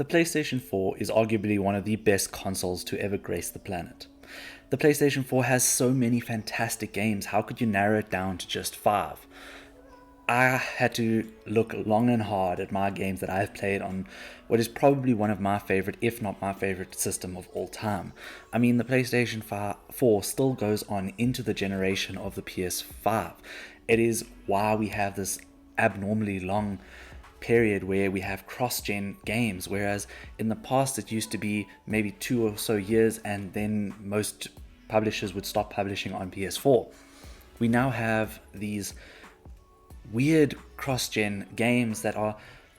The PlayStation 4 is arguably one of the best consoles to ever grace the planet. The PlayStation 4 has so many fantastic games, how could you narrow it down to just 5? I had to look long and hard at my games that I've played on what is probably one of my favorite, if not my favorite, system of all time. I mean, the PlayStation 4 still goes on into the generation of the PS5. It is why we have this abnormally long period where we have cross-gen games, whereas in the past it used to be maybe 2 or so years and then most publishers would stop publishing on PS4. We now have these weird cross-gen games that are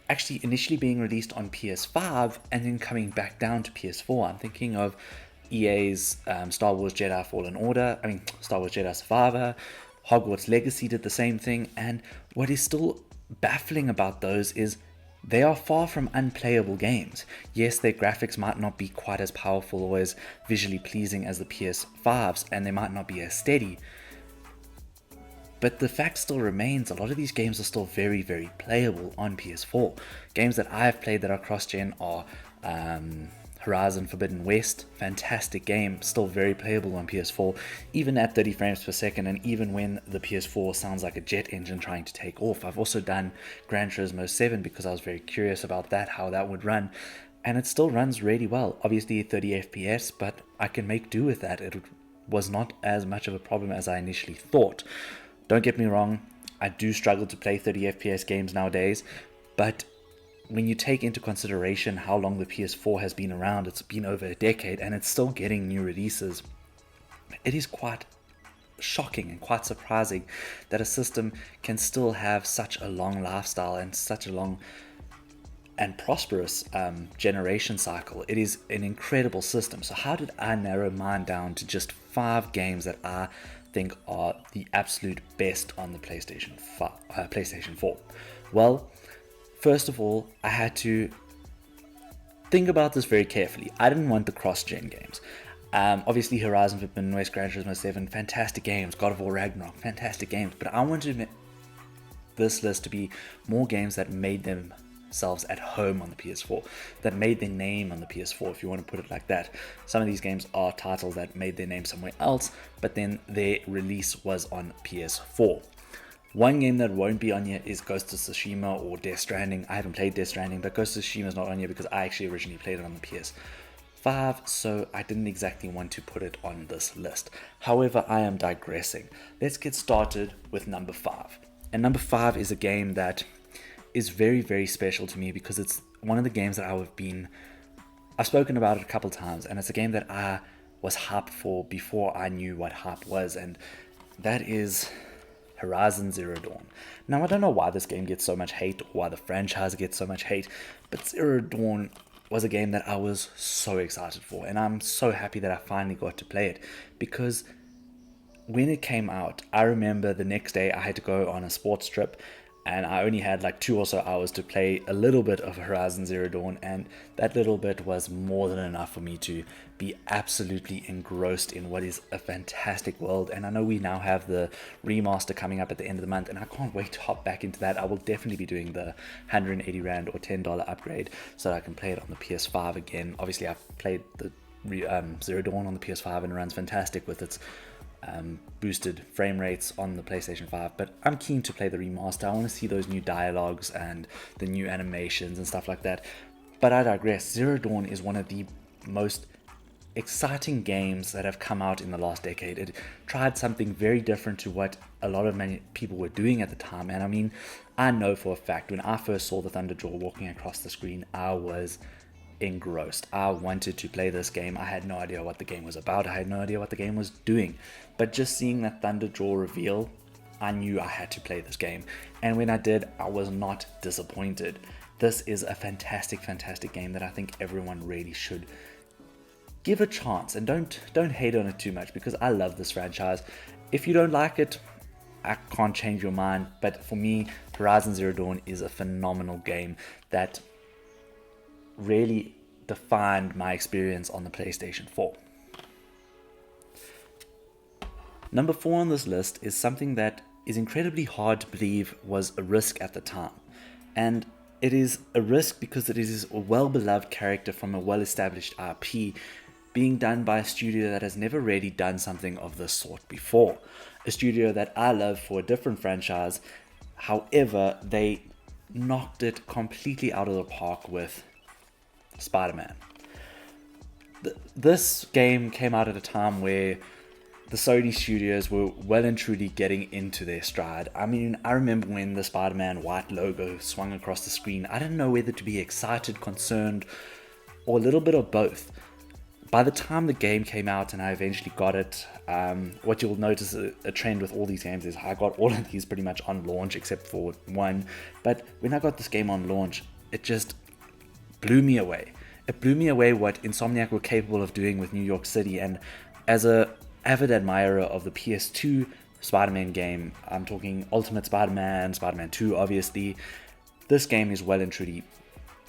actually initially being released on PS5 and then coming back down to PS4. I'm thinking of EA's Star Wars Jedi Survivor. Hogwarts Legacy did the same thing, and what is still baffling about those is they are far from unplayable games. Yes, their graphics might not be quite as powerful or as visually pleasing as the PS5's, and they might not be as steady, but the fact still remains, a lot of these games are still very, very playable on PS4. Games that I have played that are cross-gen are Horizon Forbidden West, fantastic game, still very playable on PS4, even at 30 frames per second, and even when the PS4 sounds like a jet engine trying to take off. I've also done Gran Turismo 7 because I was very curious about that, how that would run, and it still runs really well. Obviously 30 FPS, but I can make do with that. It was not as much of a problem as I initially thought. Don't get me wrong, I do struggle to play 30 FPS games nowadays, but when you take into consideration how long the PS4 has been around, it's been over a decade and it's still getting new releases, it is quite shocking and quite surprising that a system can still have such a long lifestyle and such a long and prosperous generation cycle. It is an incredible system. So how did I narrow mine down to just 5 games that I think are the absolute best on the PlayStation 4? Well, first of all, I had to think about this very carefully. I didn't want the cross-gen games. Obviously, Horizon Forbidden West, Gran Turismo 7, fantastic games. God of War Ragnarok, fantastic games. But I wanted this list to be more games that made themselves at home on the PS4, that made their name on the PS4, if you want to put it like that. Some of these games are titles that made their name somewhere else, but then their release was on PS4. One game that won't be on here is Ghost of Tsushima or Death Stranding. I haven't played Death Stranding, but Ghost of Tsushima is not on here because I actually originally played it on the PS5, so I didn't exactly want to put it on this list. However, I am digressing. Let's get started with number 5. And number 5 is a game that is very, very special to me because it's one of the games that I've spoken about it a couple times, and it's a game that I was hyped for before I knew what hype was, and that is Horizon Zero Dawn. Now, I don't know why this game gets so much hate, or why the franchise gets so much hate, but Zero Dawn was a game that I was so excited for, and I'm so happy that I finally got to play it, because when it came out, I remember the next day I had to go on a sports trip, and I only had like 2 or so hours to play a little bit of Horizon Zero Dawn, and that little bit was more than enough for me to be absolutely engrossed in what is a fantastic world. And I know we now have the remaster coming up at the end of the month, and I can't wait to hop back into that. I will definitely be doing the 180 Rand or $10 upgrade so that I can play it on the PS5 again. Obviously, I've played the Zero Dawn on the PS5 and it runs fantastic with its boosted frame rates on the PlayStation 5, but I'm keen to play the remaster. I want to see those new dialogues and the new animations and stuff like that. But I digress. Zero Dawn is one of the most exciting games that have come out in the last decade. It tried something very different to what a lot of many people were doing at the time, and I mean, I know for a fact when I first saw the Thunderjaw walking across the screen, I was engrossed. I wanted to play this game. I had no idea what the game was about. I had no idea what the game was doing. But just seeing that Thunderjaw reveal, I knew I had to play this game. And when I did, I was not disappointed. This is a fantastic, fantastic game that I think everyone really should give a chance. And don't hate on it too much, because I love this franchise. If you don't like it, I can't change your mind. But for me, Horizon Zero Dawn is a phenomenal game that really defined my experience on the PlayStation 4. Number 4 on this list is something that is incredibly hard to believe was a risk at the time. And it is a risk because it is a well-beloved character from a well-established IP being done by a studio that has never really done something of this sort before. A studio that I love for a different franchise. However, they knocked it completely out of the park with SpiderMan. This game came out at a time where the Sony studios were well and truly getting into their stride. I mean, I remember when the Spider-Man white logo swung across the screen. I didn't know whether to be excited, concerned, or a little bit of both. By the time the game came out and I eventually got it, what you'll notice a trend with all these games is I got all of these pretty much on launch except for one. But when I got this game on launch, it just blew me away. It blew me away what Insomniac were capable of doing with New York City. And as a avid admirer of the PS2 Spider-Man game, I'm talking Ultimate Spider-Man, Spider-Man 2 obviously, this game is well and truly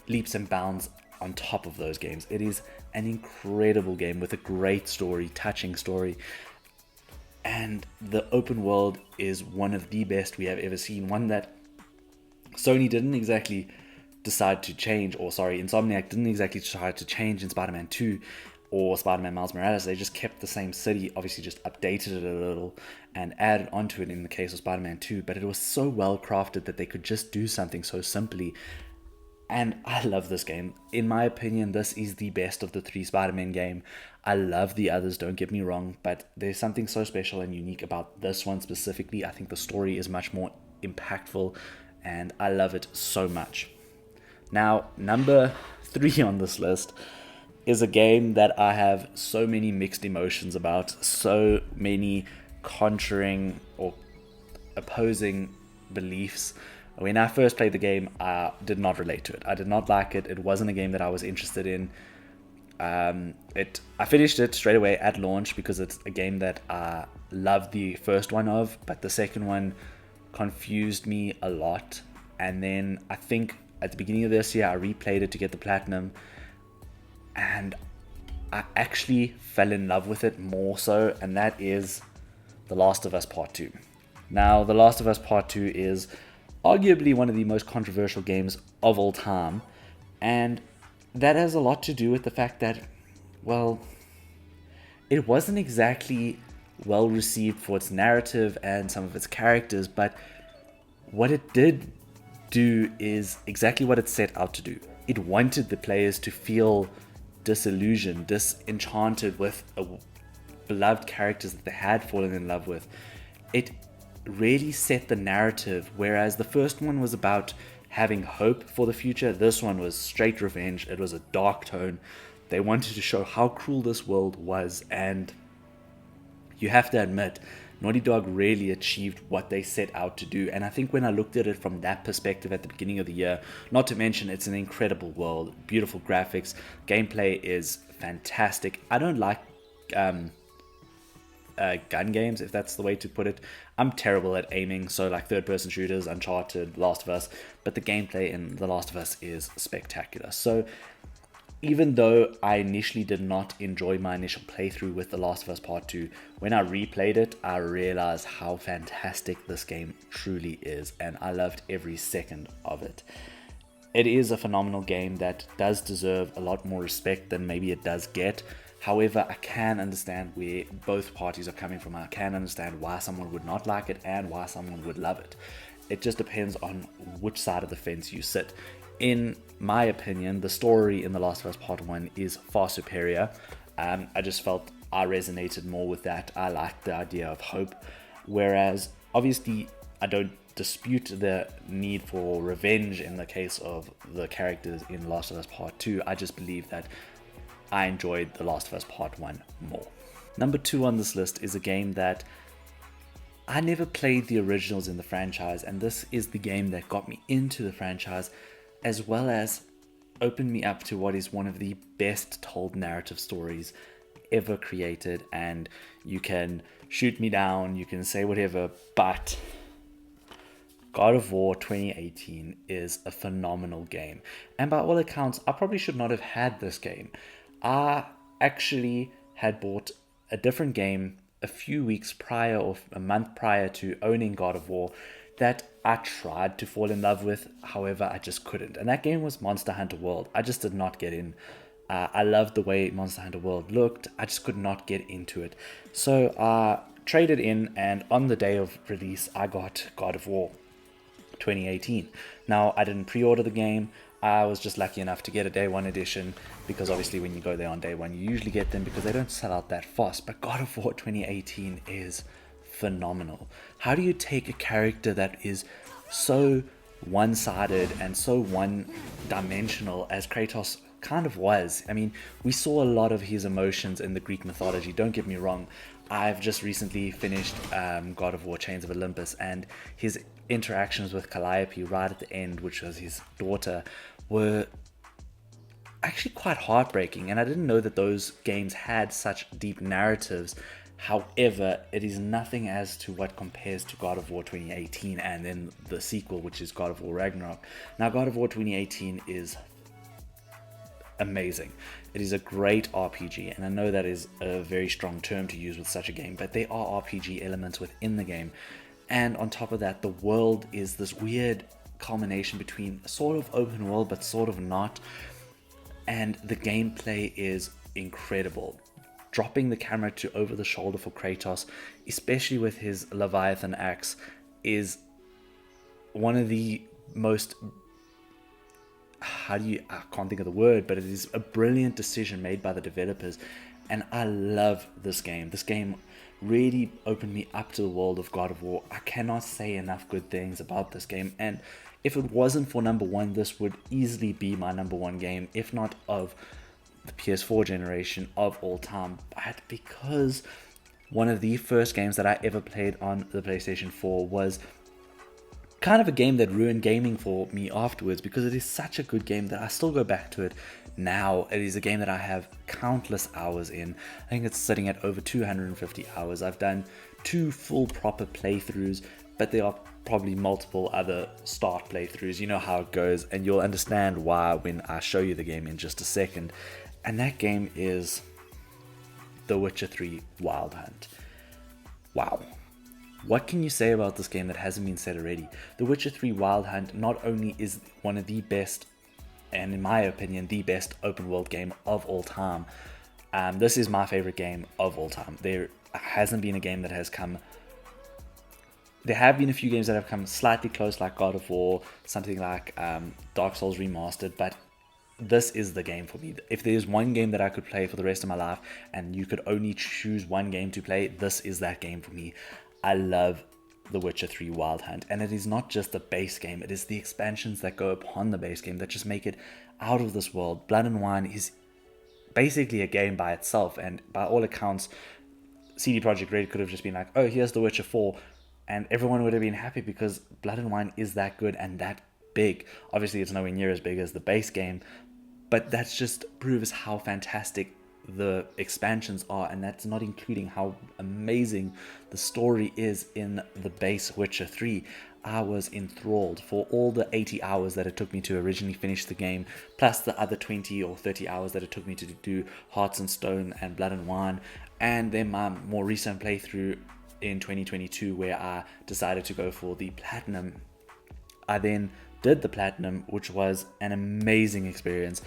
leaps and bounds on top of those games. It is an incredible game with a great story, touching story, and the open world is one of the best we have ever seen, one that Sony didn't exactly decide to change, or sorry, Insomniac didn't exactly try to change in Spider-Man 2 or Spider-Man Miles Morales. They just kept the same city, obviously just updated it a little and added onto it in the case of Spider-Man 2, but it was so well crafted that they could just do something so simply. And I love this game. In my opinion, this is the best of the 3 Spider-Man game. I love the others, don't get me wrong, but there's something so special and unique about this one specifically. I think the story is much more impactful and I love it so much. Now, number 3 on this list is a game that I have so many mixed emotions about, so many contraring or opposing beliefs. When I first played the game, I did not relate to it. I did not like it. It wasn't a game that I was interested in. I finished it straight away at launch because it's a game that I loved the first one of, but the second one confused me a lot. And then I think at the beginning of this year, I replayed it to get the platinum, and I actually fell in love with it more so, and that is The Last of Us Part 2. Now, The Last of Us Part 2 is arguably one of the most controversial games of all time, and that has a lot to do with the fact that, well, it wasn't exactly well received for its narrative and some of its characters, but what it did do is exactly what it set out to do. It wanted the players to feel disillusioned, disenchanted with beloved characters that they had fallen in love with. It really set the narrative, whereas the first one was about having hope for the future. This one was straight revenge. It was a dark tone. They wanted to show how cruel this world was, and you have to admit, Naughty Dog really achieved what they set out to do. And I think when I looked at it from that perspective at the beginning of the year, not to mention it's an incredible world, beautiful graphics, gameplay is fantastic. I don't like gun games, if that's the way to put it. I'm terrible at aiming, so like third-person shooters, Uncharted, Last of Us, but the gameplay in The Last of Us is spectacular. So even though I initially did not enjoy my initial playthrough with The Last of Us Part 2, when I replayed it, I realized how fantastic this game truly is, and I loved every second of it. It is a phenomenal game that does deserve a lot more respect than maybe it does get. However, I can understand where both parties are coming from. I can understand why someone would not like it and why someone would love it. It just depends on which side of the fence you sit. In my opinion, the story in The Last of Us Part 1 is far superior. I just felt I resonated more with that. I liked the idea of hope. Whereas, obviously, I don't dispute the need for revenge in the case of the characters in The Last of Us Part 2. I just believe that I enjoyed The Last of Us Part 1 more. Number 2 on this list is a game that I never played the originals in the franchise, and this is the game that got me into the franchise, as well as opened me up to what is one of the best told narrative stories ever created. And you can shoot me down, you can say whatever, but God of War 2018 is a phenomenal game. And by all accounts, I probably should not have had this game. I actually had bought a different game a few weeks prior or a month prior to owning God of War that I tried to fall in love with. However, I just couldn't. And that game was Monster Hunter World. I just did not get in. I loved the way Monster Hunter World looked. I just could not get into it. So I traded in, and on the day of release, I got God of War 2018. Now, I didn't pre-order the game. I was just lucky enough to get a day one edition, because obviously when you go there on day one, you usually get them because they don't sell out that fast. But God of War 2018 is phenomenal. How do you take a character that is so one-sided and so one-dimensional as Kratos kind of was? I mean, we saw a lot of his emotions in the Greek mythology, don't get me wrong. I've just recently finished God of War Chains of Olympus, and his interactions with Calliope right at the end, which was his daughter, were actually quite heartbreaking, and I didn't know that those games had such deep narratives. However, it is nothing as to what compares to God of War 2018 and then the sequel, which is God of War Ragnarok. Now, God of War 2018 is amazing. It is a great RPG, and I know that is a very strong term to use with such a game, but there are RPG elements within the game. And on top of that, the world is this weird culmination between sort of open world but sort of not, and the gameplay is incredible. Dropping the camera to over the shoulder for Kratos, especially with his Leviathan axe, is one of the most, I can't think of the word, but it is a brilliant decision made by the developers, and I love this game. This game really opened me up to the world of God of War. I cannot say enough good things about this game, and if it wasn't for number one, this would easily be my number one game, if not of the PS4 generation, of all time. But because one of the first games that I ever played on the PlayStation 4 was kind of a game that ruined gaming for me afterwards, because it is such a good game that I still go back to it now. It is a game that I have countless hours in. I think it's sitting at over 250 hours. I've done 2 full proper playthroughs, but there are probably multiple other start playthroughs. You know how it goes, and you'll understand why when I show you the game in just a second. And that game is The Witcher 3 Wild Hunt. Wow. What can you say about this game that hasn't been said already? The Witcher 3 Wild Hunt not only is one of the best, and in my opinion, the best open world game of all time. This is my favorite game of all time. There hasn't been a game that has come... There have been a few games that have come slightly close, like God of War, something like Dark Souls Remastered, but this is the game for me. If there's one game that I could play for the rest of my life, and you could only choose one game to play, this is that game for me. I love The Witcher 3 Wild Hunt, and it is not just the base game, it is the expansions that go upon the base game that just make it out of this world. Blood and Wine is basically a game by itself, and by all accounts, CD Projekt Red could have just been like, oh, here's The Witcher 4, and everyone would have been happy, because Blood and Wine is that good and that big. Obviously, it's nowhere near as big as the base game, but that just proves how fantastic the expansions are, and that's not including how amazing the story is in the base Witcher 3. I was enthralled for all the 80 hours that it took me to originally finish the game, plus the other 20 or 30 hours that it took me to do Hearts and Stone and Blood and Wine, and then my more recent playthrough in 2022 where I decided to go for the Platinum. I then did the Platinum, which was an amazing experience.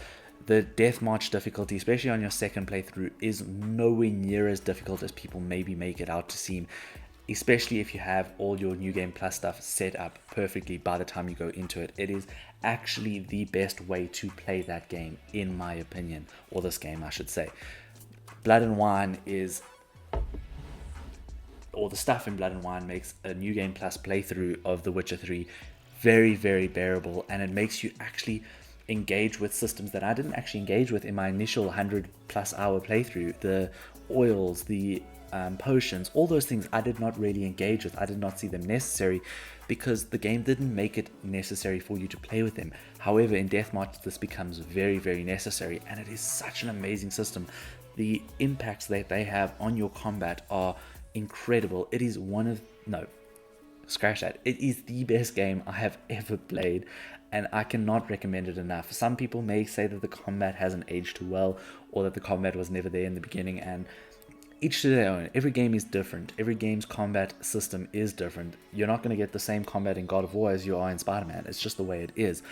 The Death March difficulty, especially on your second playthrough, is nowhere near as difficult as people maybe make it out to seem, especially if you have all your New Game Plus stuff set up perfectly by the time you go into it. It is actually the best way to play that game, in my opinion, or this game, I should say. Blood and Wine is... or the stuff in Blood and Wine makes a New Game Plus playthrough of The Witcher 3 very, very bearable, and it makes you actually engage with systems that I didn't actually engage with in my initial 100 plus hour playthrough. The oils, the potions, all those things I did not really engage with. I did not see them necessary because the game didn't make it necessary for you to play with them. However, in Deathmarch this becomes very, very necessary, and it is such an amazing system. The impacts that they have on your combat are incredible. It is one of... no, scratch that. It is the best game I have ever played, and I cannot recommend it enough. Some people may say that the combat hasn't aged too well, or that the combat was never there in the beginning, and each to their own. Every game is different. Every game's combat system is different. You're not going to get the same combat in God of War as you are in Spider-Man. It's just the way it is.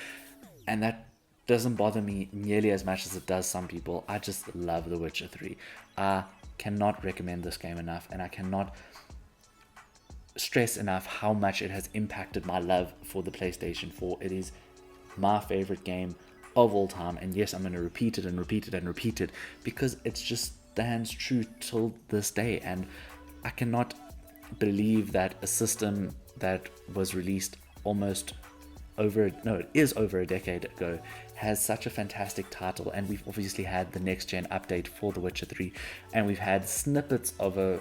And that doesn't bother me nearly as much as it does some people. I just love The Witcher 3. I cannot recommend this game enough, and I cannot stress enough how much it has impacted my love for the PlayStation 4. It is my favorite game of all time, and yes, I'm going to repeat it and repeat it and repeat it because it just stands true till this day. And I cannot believe that a system that was released it is over a decade ago, has such a fantastic title. And we've obviously had the next gen update for The Witcher 3, and we've had snippets of a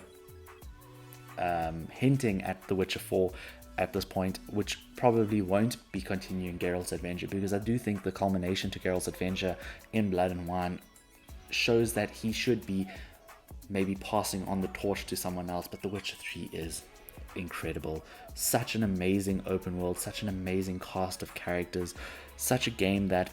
hinting at The Witcher 4 at this point, which probably won't be continuing Geralt's adventure, because I do think the culmination to Geralt's adventure in Blood and Wine shows that he should be maybe passing on the torch to someone else. But The Witcher 3 is incredible. Such an amazing open world, such an amazing cast of characters, such a game that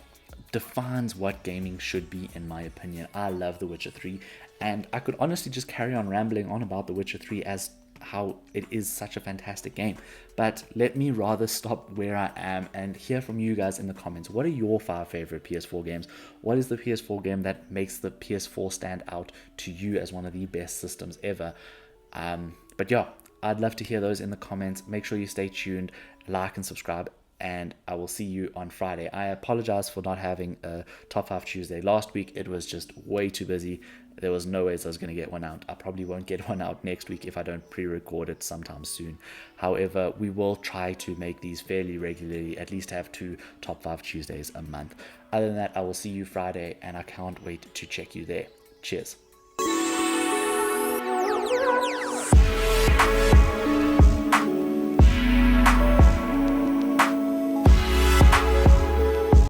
defines what gaming should be, in my opinion. I love The Witcher 3, and I could honestly just carry on rambling on about The Witcher 3 as how it is such a fantastic game, but let me rather stop where I am and hear from you guys in the comments. What are your 5 favorite PS4 games? What is the PS4 game that makes the PS4 stand out to you as one of the best systems ever? But yeah, I'd love to hear those in the comments. Make sure you stay tuned, like and subscribe, and I will see you on Friday. I apologize for not having a Top 5 Tuesday last week. It was just way too busy. There was no ways I was going to get one out. I probably won't get one out next week if I don't pre-record it sometime soon. However, we will try to make these fairly regularly, at least have 2 Top 5 Tuesdays a month. Other than that, I will see you Friday, and I can't wait to check you there. Cheers.